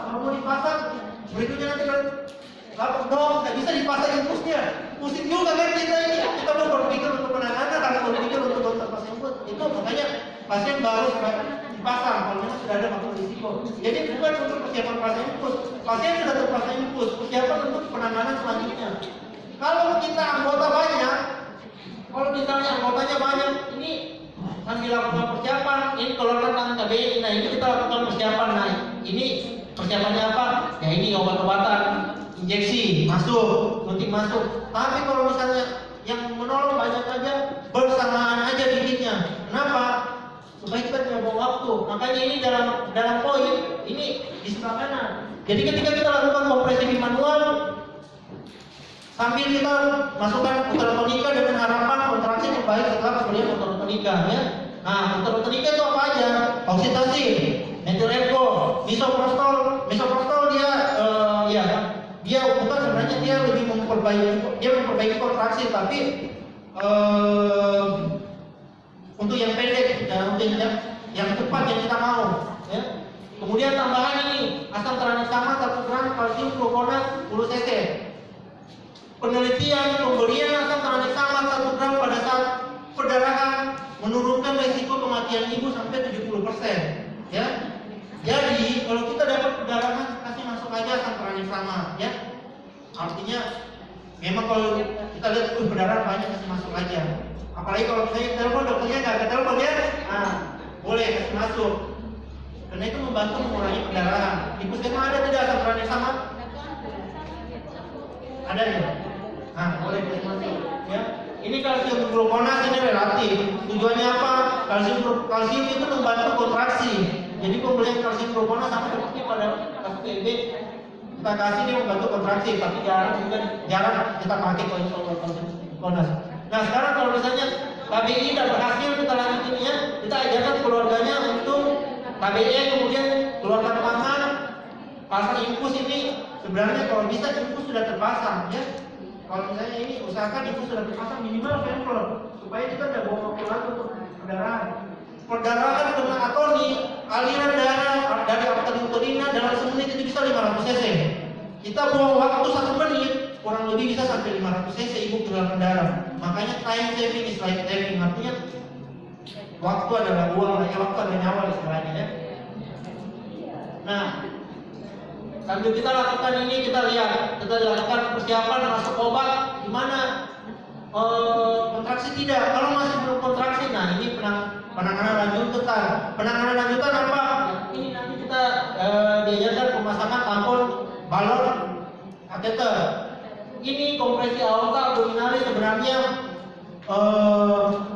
Kalau mau dipasang, berikutnya nanti dong, nggak bisa dipasang impulsnya. Pusing juga kan kita ini. Kita mau berpikir untuk penanganan, karena berpikir untuk dokter pasien pun. Itu makanya pasien baru dipasang kalau memang sudah ada faktor risiko. Jadi bukan untuk persiapan pasien impus. Pasien sudah terpasang impus, persiapan untuk penanganan selanjutnya. Kalau kita anggota banyak, kalau misalnya anggotanya banyak, ini kan dilakukan persiapan, ini keluarkan tangan KBI, nah ini kita lakukan persiapan, nah ini persiapannya apa? Ya ini obat-obatan, injeksi, masuk, suntik masuk. Tapi kalau misalnya yang menolong banyak aja, bersamaan aja gigitnya. Kenapa? Supaya kita tidak buang waktu. Makanya ini dalam poin, ini di sebelah kanan. Jadi ketika kita lakukan kompresi manual, sambil kita masukkan ultratonika dengan harapan kontraksi yang baik setelah pemberian ultratonika ya. Nah, ultratonika itu apa aja? Oksitosin, metil ergo, misoprostol dia dia bukan sebenarnya dia lebih memperbaiki kontraksi, tapi untuk yang pendek dan untuk yang cepat yang kita mau ya. Kemudian tambahan ini asam tranexama 1 gram kalsium gluconat 10 cc. Penelitian pemberian asam tranexama 1 gram pada saat perdarahan menurunkan risiko kematian ibu sampai 70% ya. Jadi kalau kita dapat perdarahan, kasih masuk aja asam tranexama ya. Artinya memang kalau kita lihat perdarahan banyak, kasih masuk aja. Apalagi kalau misalnya telepon dokternya nggak ada telepon ya, nah boleh kasih masuk. Karena itu membantu mengurangi perdarahan. Di puskesmas ada tidak asam tranexama? Ada ya? Nah, boleh masuk ya. Ini kalsium gluconat ini relatif. Tujuannya apa? Kalsium itu membantu kontraksi. Jadi pemberian kalsium gluconat sama seperti pada kasus TB, kita kasih dia membantu kontraksi, tapi jarang kita pakai kalsium gluconat. Nah, sekarang kalau misalnya KBI tidak berhasil kita lanjutinnya, kita ajarkan keluarganya untuk KBI, kemudian keluarkan tangan, pasang infus ini. Sebenarnya kalau bisa infus sudah terpasang ya. Kalau misalnya ini usahakan infus sudah terpasang minimal ventral supaya kita tidak bawa waktu lagi untuk perdarahan. Perdarahan kena atoni, aliran darah dari arteri uterina dalam semenit itu bisa 500 cc. Kita buang waktu 1 menit, kurang lebih bisa sampai 500 cc ibu kehilangan darah. Makanya time saving is life saving, artinya waktu adalah uang, waktu adalah nyawa istilahnya ya. Nah, sambil kita lakukan ini, kita lakukan persiapan masuk obat gimana? Kontraksi tidak. Kalau masih belum kontraksi, nah ini penanganan lanjutan. Penanganan lanjutan apa? Ini nanti kita diajarkan pemasangan tampon, balon, kateter. Ini kompresi aorta abdominalis sebenarnya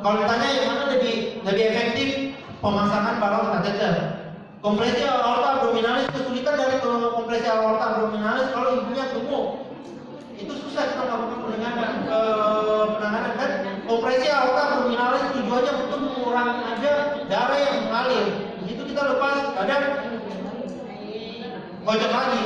kalau ditanya yang mana lebih efektif, pemasangan balon kateter. Kompresi aorta abdominalis, kesulitan dari kompresi aorta abdominalis kalau ibunya gemuk, itu susah kita melakukan penanganan. Dan kompresi aorta abdominalis tujuannya untuk mengurangi aja darah yang mengalir. Begitu kita lepas kadang gojok lagi.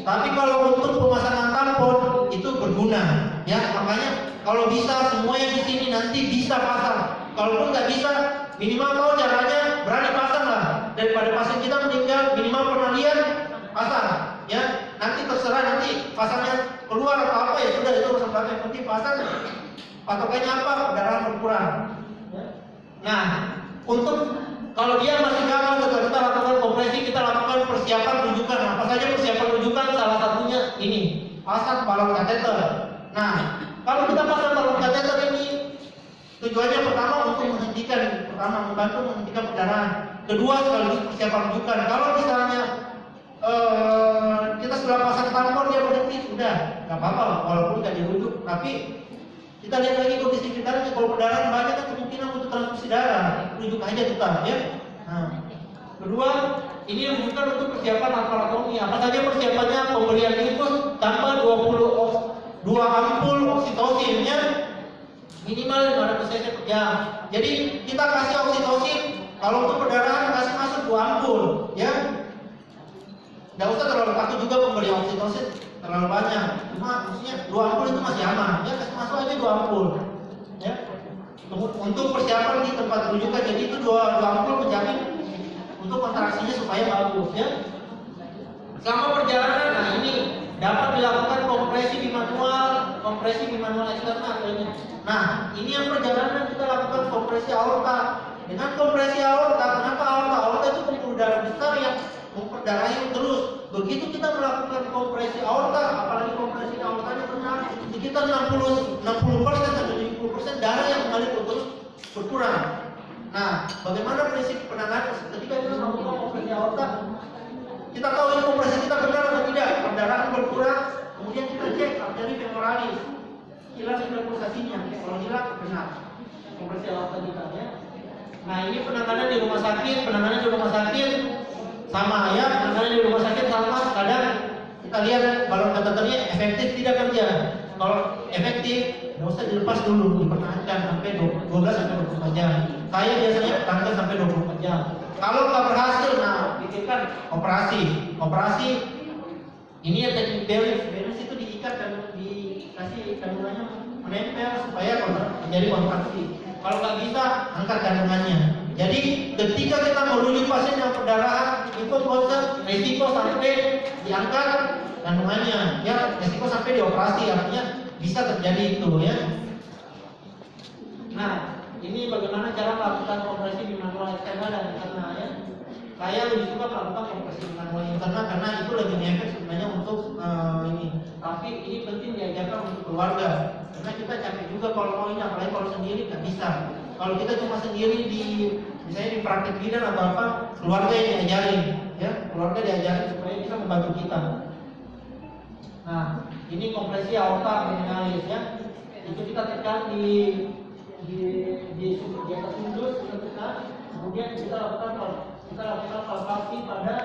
Tapi kalau untuk pemasangan tampon itu berguna, ya. Makanya kalau bisa semua yang di sini nanti bisa pasang. Kalaupun nggak bisa, minimal tahu caranya, berani pasang lah. Daripada pasien kita meninggal, minimal pernah lihat pasang, ya. Nanti terserah nanti pasangnya keluar atau apa ya sudah, itu urusan belakang. Yang penting pasang. Patokannya apa? Perdarahan berkurang. Nah, untuk kalau dia masih gagal, setelah kita lakukan kompresi, kita lakukan persiapan rujukan. Apa saja persiapan rujukan? Salah satunya ini, pasang balon kateter. Nah, kalau kita pasang balon kateter ini tujuannya pertama untuk membantu menghentikan perdarahan. Kedua, sekaligus persiapan rujukan. Kalau misalnya kita setelah pasang tampon dia berhenti, sudah nggak apa-apa, walaupun nggak dirujuk. Tapi kita lihat lagi kondisi sekitarnya. Kalau perdarahan banyak kan kemungkinan untuk transfusi darah, rujuk aja tetap ya. Nah, kedua, ini rujukan untuk persiapan laparotomi. Apa saja persiapannya? Pemberian infus tambah 2 ampul oksitosin ya, minimal 500 cc per jam. Jadi kita kasih oksitosin, kalau untuk perdarahan kasih masuk 2 ampul ya. Nggak usah terlalu takut juga pemberian oksitosin terlalu banyak, cuma maksudnya 2 ampul itu masih aman ya, kasih masuk aja 2 ampul ya. Untuk persiapan di tempat rujukan, jadi itu 2 ampul menjamin untuk kontraksinya supaya bagus ya. Selama perjalanan, nah ini dapat dilakukan kompresi bimanual eksternal ini. Nah, ini yang perjalanan kita lakukan kompresi aorta. Dengan kompresi aorta, kenapa aorta? Aorta itu pembuluh darah besar yang memperdarahi terus. Begitu kita melakukan kompresi aorta, apalagi kompresi aortanya benar, sekitar 60% sampai 70% darah yang mengalir terus berkurang. Nah, bagaimana prinsip penanganan ketika kita melakukan kompresi aorta? Kita tahu ini kompresi kita benar atau tidak, perdarahan berkurang, kemudian kita cek arteri femoralis, hilang pulsasinya. Kalau hilang, benar kompresi aorta kita ya. Nah, ini penanganan di rumah sakit, sama ya, penanganan di rumah sakit sama. Kadang kita lihat balon kateternya efektif tidak kerja. Kalau efektif, nggak usah dilepas dulu, dipertahankan sampai 12 sampai 24 jam. Saya biasanya pertahankan sampai 24 jam. Kalau nggak berhasil, nah pikirkan operasi. Ini ya teknik beris itu diikat dan dikasih kandungannya menempel supaya terjadi kontraksi. Kalau nggak bisa, angkat kandungannya. Jadi ketika kita merujuk pasien yang perdarahan, itu risiko sampai diangkat kandungannya, ya risiko sampai dioperasi, artinya bisa terjadi itu ya. Nah, ini bagaimana cara melakukan kompresi bimanual eksternal dan internal ya. Saya lebih suka melakukan kompresi bimanual internal karena itu lebih efektif sebenarnya untuk ini. Tapi ini penting diajarkan untuk keluarga, karena kita capek juga kalau mau ini, apalagi kalau sendiri nggak bisa. Kalau kita cuma sendiri misalnya di praktek bidan atau apa, keluarga yang diajarin, ya keluarga diajarin supaya bisa membantu kita. Nah, ini kompresi aorta abdominalis ya. Itu kita tekan di atas fundus, kita tekan, kemudian kita lakukan palpasi pada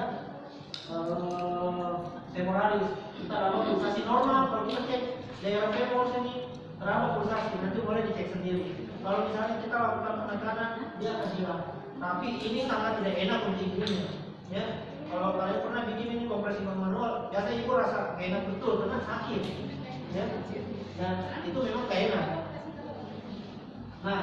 femoralis. Kita lakukan pulsasi normal. Kalau kita cek daerah femur sini terlalu pulsasi, nanti boleh dicek sendiri. Kalau misalnya kita lakukan penekanan, dia akan hilang. Tapi ini sangat tidak enak untuk ibunya, ya. Kalau kalian pernah bikin ini kompresi manual, biasanya ibu rasa gak enak betul karena sakit, ya. Dan itu memang gak enak. Nah,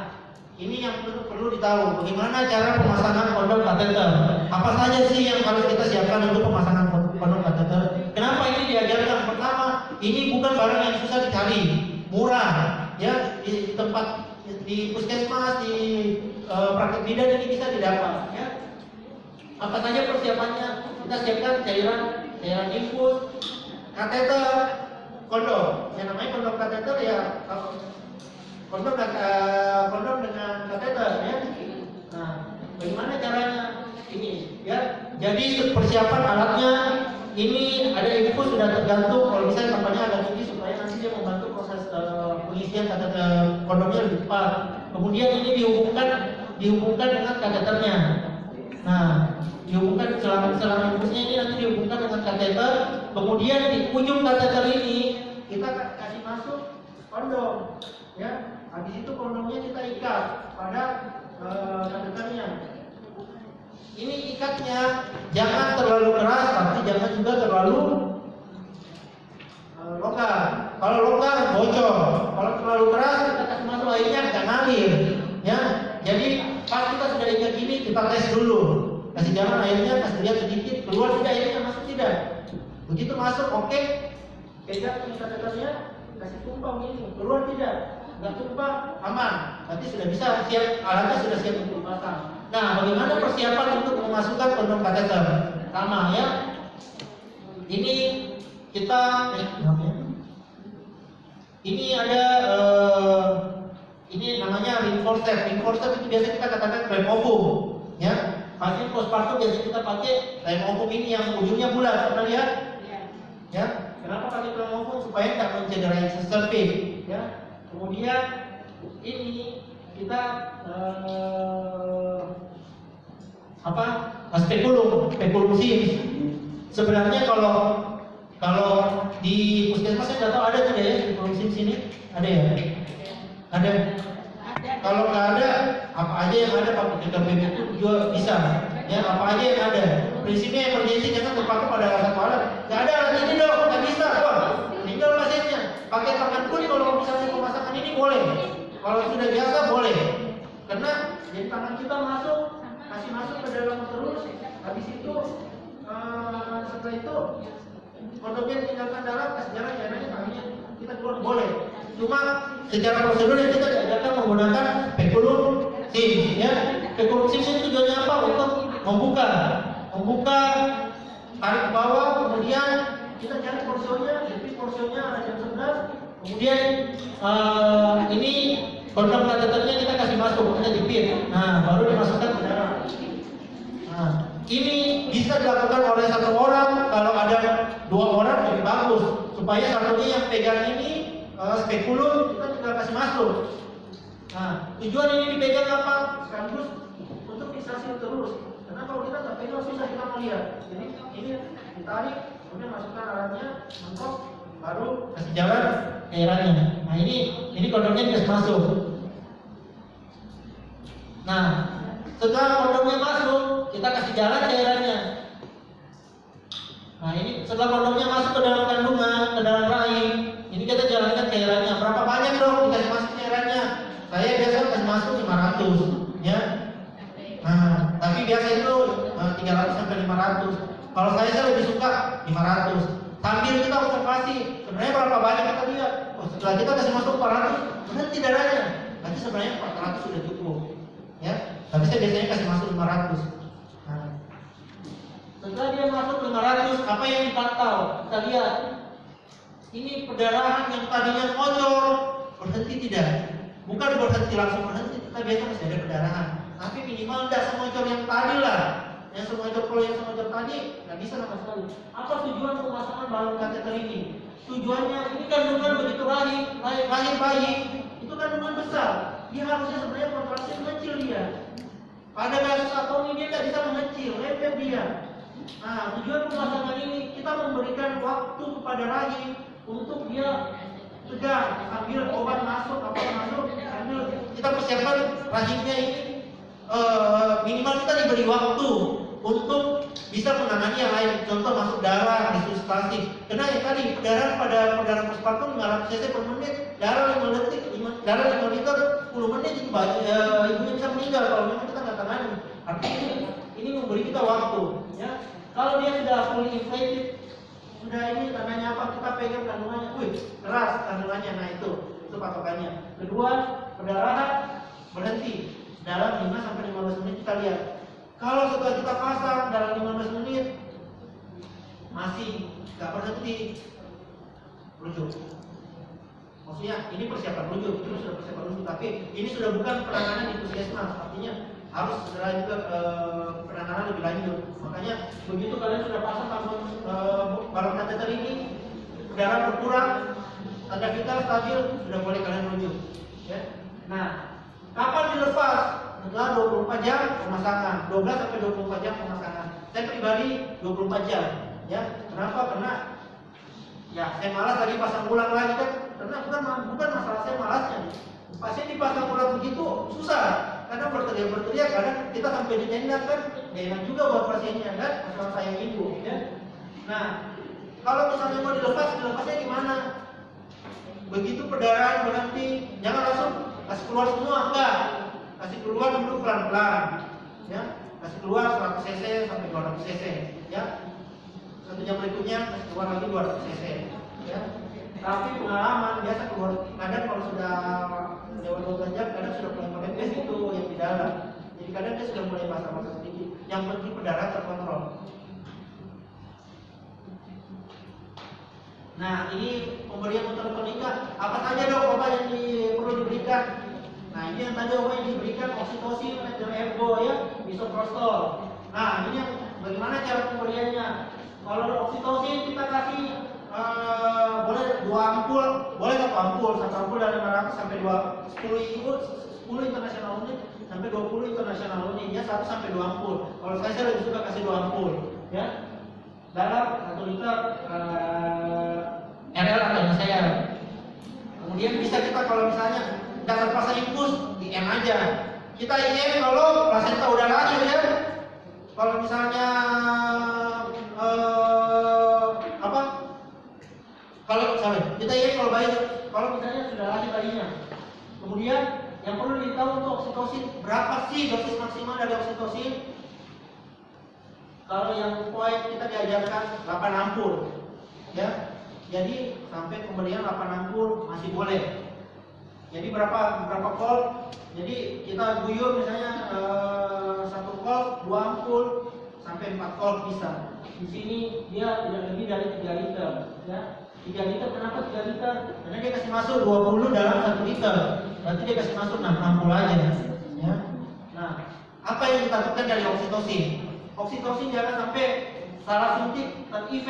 ini yang perlu ditahu, bagaimana cara pemasangan kondom kateter. Apa saja sih yang harus kita siapkan untuk pemasangan kondom kateter? Kenapa ini diajarkan? Pertama, ini bukan barang yang susah dicari, murah, ya di tempat di puskesmas, di praktek bidan ini bisa didapat, ya. Apa saja persiapannya? Kita siapkan cairan infus, kateter, kondom. Yang namanya kondom kateter ya kondom dengan kateter ya. Nah, bagaimana caranya? Ini ya. Jadi persiapan alatnya ini ada infus sudah tergantung. Kalau misalnya tempatnya agak tinggi supaya nanti dia membantu proses pengisian kateter kondomnya lebih cepat. Kemudian ini dihubungkan dengan kateternya. Nah, dihubungkan selang infusnya ini nanti dihubungkan dengan kateter. Kemudian di ujung kateter ini kita kasih masuk kondom, ya. Habis itu kondomnya kita ikat pada kateternya. Ini ikatnya jangan terlalu keras, tapi jangan juga terlalu longgar. Kalau longgar bocor, kalau terlalu keras kita kasih masuk airnya nggak ngalir, ya. Jadi pas kita sudah ikat gini, kita tes dulu. Kasih jalan airnya, kasih lihat sedikit, keluar tidak airnya, masuk tidak. Begitu masuk, oke. Pegang kateternya, kasih tumpang ini, keluar tidak. Nggak tumpang, aman. Berarti sudah bisa siap, alatnya sudah siap untuk dipasang. Nah, bagaimana persiapan untuk memasukkan kondom kateter? Sama ya. Ini kita ini ada ini namanya ring forceps. Ring forceps itu biasa kita katakan rem ovum, ya. Pasien postpartum biasa kita pakai rem ovum ini yang ujungnya bulat, pernah lihat? Ya. Kenapa pakai rem ovum? Supaya tidak mencederai cervix, ya. Kemudian ini kita spekulum sims. Sebenarnya kalau di puskesmas saya nggak tahu ada tidak ya spekulum sims ini? Ada ya? Ada. Kalau nggak ada, apa aja yang ada pakai TKPB itu juga bisa. Ya, apa aja yang ada. Prinsipnya emergency jangan terpaku pada satu alat. Nggak ada alat ini dong, nggak bisa. Wah, tinggal pasiennya. Pakai tangan pun kalau misalnya pemasangan ini boleh. Kalau sudah biasa boleh. Karena jadi tangan kita kasih masuk ke dalam terus. Habis itu setelah itu kondomnya tinggalkan dalam kasih jalan jalannya kalinya kita keluar boleh. Cuma secara prosedur yang kita diajarkan menggunakan spekulum sim, ya. Spekulum sim itu tujuannya apa? Untuk membuka tarik ke bawah, kemudian kita cari porsinya, jadi porsinya ada jam 11, kemudian ini kondom kateternya kita kasih masuk, kita jepit, nah baru dimasukkan ke dalam. Nah, ini bisa dilakukan oleh satu orang, kalau ada 2 orang lebih bagus, supaya satunya yang pegang ini spekulum kita tinggal kasih masuk. Nah, tujuan ini dipegang apa? Sekaligus untuk fiksasi terus. Karena kalau kita nggak pegang susah kita melihat. Jadi ini ditarik, kemudian masukkan alatnya, mentok, baru kasih jalan cairannya. Nah ini kondomnya bisa masuk. Nah, setelah kondomnya masuk, kita kasih jalan cairannya. Nah ini setelah kondomnya masuk ke dalam kandungan, ke dalam rahim, ini kita jalankan cairannya. Berapa banyak dong dikasih masuk cairannya? Saya biasa kasih masuk 500, ya. Nah, tapi biasa itu 300 sampai 500. Kalau saya lebih suka 500. Sambil kita observasi, sebenarnya berapa banyak kita lihat. Oh, setelah kita kasih masuk 400, berhenti darahnya. Berarti sebenarnya 400 sudah cukup, ya. Tapi saya biasanya kasih masuk 500. Nah, setelah dia masuk 500, apa yang dipantau? Kita lihat. Ini perdarahan yang tadinya ngocor, berhenti tidak? Bukan berhenti langsung berhenti, kita biasa masih ada perdarahan. Tapi minimal tidak semocor yang tadi lah. Yang semocor, kalau yang semocor tadi nggak bisa sama sekali. Apa tujuan pemasangan balon kateter ini? Tujuannya ini kandungan begitu lahir bayi, itu kandungan besar. Dia harusnya sebenarnya kontraksi mengecil dia. Pada kasus atau ini dia tidak bisa mengecil, lempar dia. Nah, tujuan pemasangan ini kita memberikan waktu kepada rahim untuk dia tegang sambil obat masuk, apa masuk, sambil kita persiapkan rahimnya ini. Minimal kita diberi waktu untuk bisa menangani yang lain. Contoh masuk darah, resusitasi. Karena yang tadi darah pada perdarahan postpartum 500 cc per menit, darah 5 detik, darah 5 liter 10 menit itu ibunya bisa meninggal kalau memang kita nggak tangani. Artinya ini memberi kita waktu, ya. Kalau dia sudah fully inflated, sudah ini tandanya apa? Kita pegang kandungannya, keras kandungannya. Nah itu patokannya. Kedua, perdarahan berhenti dalam 5 sampai 15 menit kita lihat. Kalau setelah kita pasang dalam 15 menit masih nggak berhenti, rujuk. Maksudnya ini persiapan rujuk, itu sudah persiapan rujuk, tapi ini sudah bukan penanganan di puskesmas, artinya harus segera juga penanganan lebih lanjut. Makanya begitu kalian sudah pasang balon kateter ini, darah berkurang, tanda vital stabil, sudah boleh kalian rujuk. Ya. Nah, kapan dilepas? Setelah 24 jam pemasangan, 12 sampai 24 jam pemasangan. Saya pribadi 24 jam, ya. Kenapa? Karena ya saya malas lagi pasang ulang lagi kan. Karena bukan masalah saya malasnya. Pasien dipasang ulang begitu susah. Karena berteriak, kadang kita sampai di tenda kan, gak enak juga buat pasiennya kan, masalah sayang ibu, ya. Nah, kalau misalnya mau dilepasnya gimana? Begitu perdarahan berhenti, jangan langsung kasih keluar semua, enggak. Kasih keluar dulu pelan-pelan, ya. Kasih keluar 100 cc sampai 200 cc, ya. 1 jam berikutnya kasih keluar lagi 200 cc, ya. Tapi pengalaman biasa keluar, kadang kalau sudah lewat 12 jam, kadang sudah mulai pakai gas itu yang di dalam. Jadi kadang dia sudah mulai basah-basah sedikit. Yang penting perdarahan terkontrol. Nah, ini pemberian untuk pernikahan. Apa saja dong obat yang perlu diberikan? Nah, ini yang tadi obat yang diberikan oksitosin, ergo, ya, misoprostol. Nah, ini yang bagaimana cara pemberiannya? Kalau oksitosin kita kasih boleh 2 ampul, boleh 1 ampul, 1 ampul dari 500 sampai 10 internasional unit sampai 20 internasional unit, ya, 1 sampai 2 ampul. Kalau saya lebih suka kasih 2 ampul, ya. Dalam 1 liter RL atau saya. Kemudian bisa kita kalau misalnya tidak terpaksa infus, IM aja. Kita IM kalau plasenta udah lahir, ya. Kalau misalnya kita IM kalau misalnya sudah lahir bayinya. Kemudian yang perlu ditahu untuk oksitosin, berapa sih dosis maksimal dari oksitosin? Kalau yang poin kita diajarkan 8 ampul, ya. Jadi sampai pemberian 8 ampul masih boleh. Jadi berapa kol? Jadi kita guyur misalnya 1 kol 2 ampul sampai 4 kol bisa. Di sini dia tidak lebih dari 3 liter, ya. 3 liter, kenapa 3 liter? Karena dia kasih masuk 20 dalam 1 liter. Berarti dia kasih masuk 6 ampul aja, ya. Nah, apa yang ditakutkan dari oksitosin? Oksitosin jangan sampai salah suntik terefek